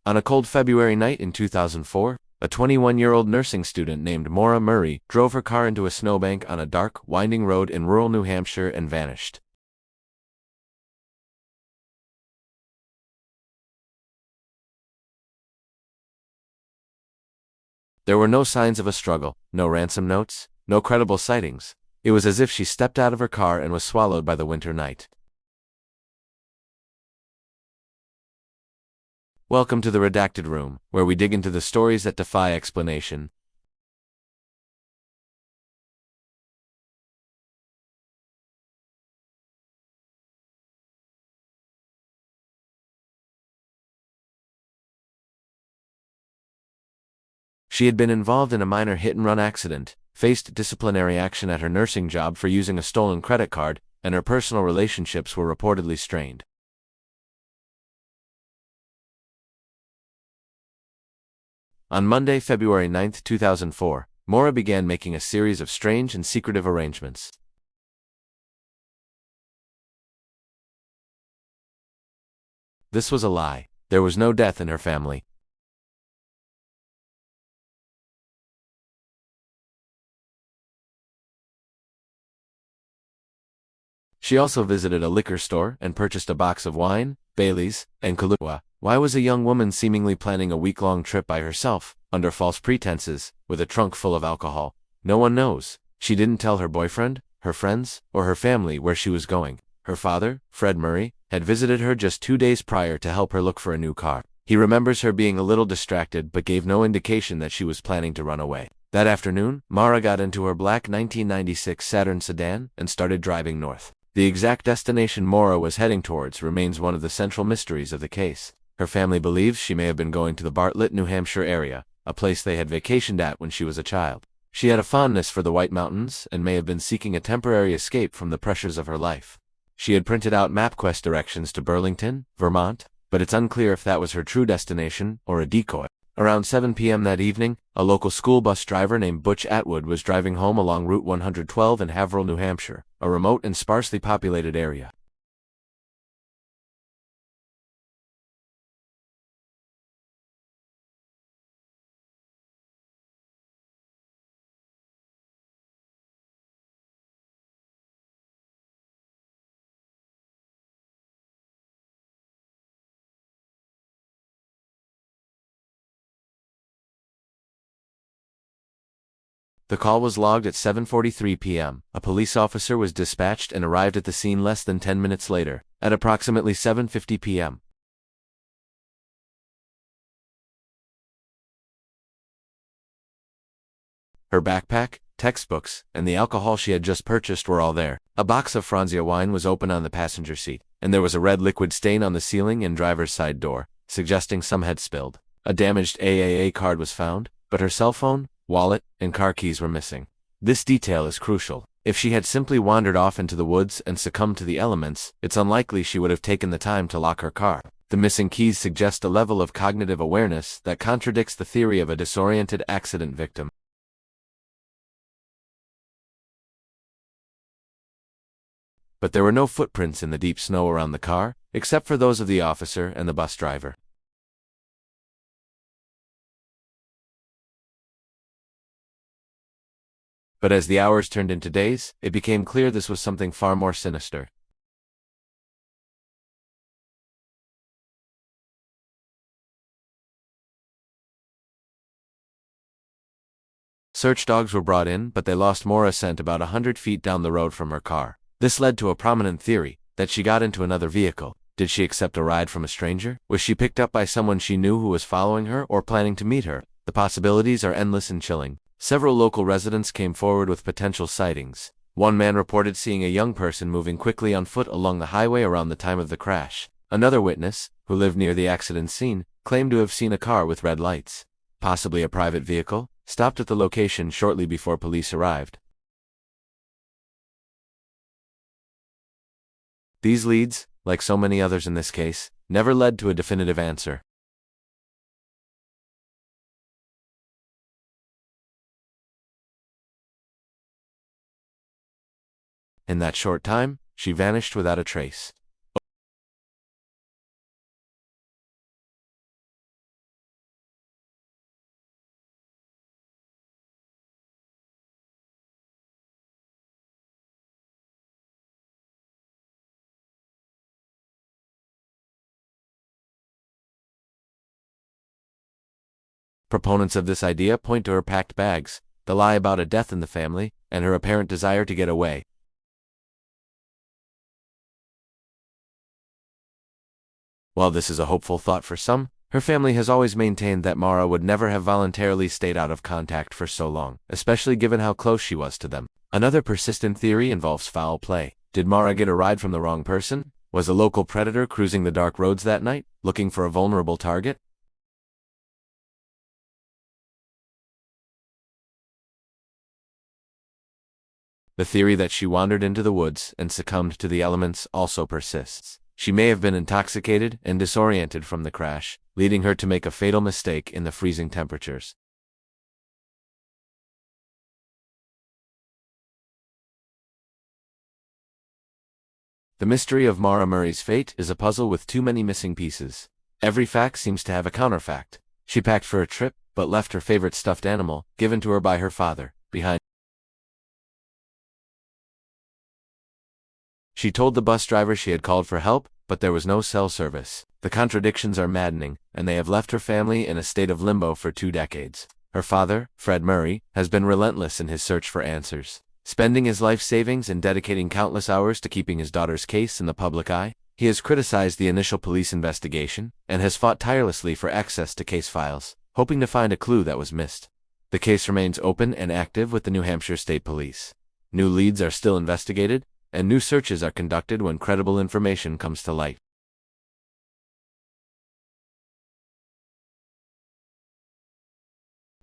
On a cold February night in 2004, a 21-year-old nursing student named Maura Murray drove her car into a snowbank on a dark, winding road in rural New Hampshire and vanished. There were no signs of a struggle, no ransom notes, no credible sightings. It was as if she stepped out of her car and was swallowed by the winter night. Welcome to the Redacted Room, where we dig into the stories that defy explanation. She had been involved in a minor hit-and-run accident, faced disciplinary action at her nursing job for using a stolen credit card, and her personal relationships were reportedly strained. On Monday, February 9, 2004, Maura began making a series of strange and secretive arrangements. This was a lie. There was no death in her family. She also visited a liquor store and purchased a box of wine, Baileys, and Kahlua. Why was a young woman seemingly planning a week-long trip by herself, under false pretenses, with a trunk full of alcohol? No one knows. She didn't tell her boyfriend, her friends, or her family where she was going. Her father, Fred Murray, had visited her just 2 days prior to help her look for a new car. He remembers her being a little distracted but gave no indication that she was planning to run away. That afternoon, Maura got into her black 1996 Saturn sedan and started driving north. The exact destination Maura was heading towards remains one of the central mysteries of the case. Her family believes she may have been going to the Bartlett, New Hampshire area, a place they had vacationed at when she was a child. She had a fondness for the White Mountains and may have been seeking a temporary escape from the pressures of her life. She had printed out MapQuest directions to Burlington, Vermont, but it's unclear if that was her true destination or a decoy. Around 7 p.m. that evening, a local school bus driver named Butch Atwood was driving home along Route 112 in Haverhill, New Hampshire, a remote and sparsely populated area. The call was logged at 7:43 p.m. A police officer was dispatched and arrived at the scene less than 10 minutes later, at approximately 7:50 p.m. Her backpack, textbooks, and the alcohol she had just purchased were all there. A box of Franzia wine was open on the passenger seat, and there was a red liquid stain on the ceiling and driver's side door, suggesting some had spilled. A damaged AAA card was found, but her cell phone, wallet, and car keys were missing. This detail is crucial. If she had simply wandered off into the woods and succumbed to the elements, it's unlikely she would have taken the time to lock her car. The missing keys suggest a level of cognitive awareness that contradicts the theory of a disoriented accident victim. But there were no footprints in the deep snow around the car, except for those of the officer and the bus driver. But as the hours turned into days, it became clear this was something far more sinister. Search dogs were brought in, but they lost Maura's scent about 100 feet down the road from her car. This led to a prominent theory, that she got into another vehicle. Did she accept a ride from a stranger? Was she picked up by someone she knew who was following her or planning to meet her? The possibilities are endless and chilling. Several local residents came forward with potential sightings. One man reported seeing a young person moving quickly on foot along the highway around the time of the crash. Another witness, who lived near the accident scene, claimed to have seen a car with red lights, possibly a private vehicle, stopped at the location shortly before police arrived. These leads, like so many others in this case, never led to a definitive answer. In that short time, she vanished without a trace. Proponents of this idea point to her packed bags, the lie about a death in the family, and her apparent desire to get away. While this is a hopeful thought for some, her family has always maintained that Maura would never have voluntarily stayed out of contact for so long, especially given how close she was to them. Another persistent theory involves foul play. Did Maura get a ride from the wrong person? Was a local predator cruising the dark roads that night, looking for a vulnerable target? The theory that she wandered into the woods and succumbed to the elements also persists. She may have been intoxicated and disoriented from the crash, leading her to make a fatal mistake in the freezing temperatures. The mystery of Maura Murray's fate is a puzzle with too many missing pieces. Every fact seems to have a counterfact. She packed for a trip, but left her favorite stuffed animal, given to her by her father, behind. She told the bus driver she had called for help, but there was no cell service. The contradictions are maddening, and they have left her family in a state of limbo for 2 decades. Her father, Fred Murray, has been relentless in his search for answers. Spending his life savings and dedicating countless hours to keeping his daughter's case in the public eye, he has criticized the initial police investigation, and has fought tirelessly for access to case files, hoping to find a clue that was missed. The case remains open and active with the New Hampshire State Police. New leads are still investigated, and new searches are conducted when credible information comes to light.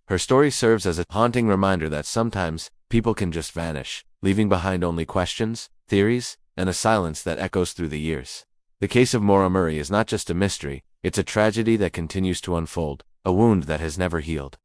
Her story serves as a haunting reminder that sometimes people can just vanish, leaving behind only questions, theories, and a silence that echoes through the years. The case of Maura Murray is not just a mystery, it's a tragedy that continues to unfold, a wound that has never healed.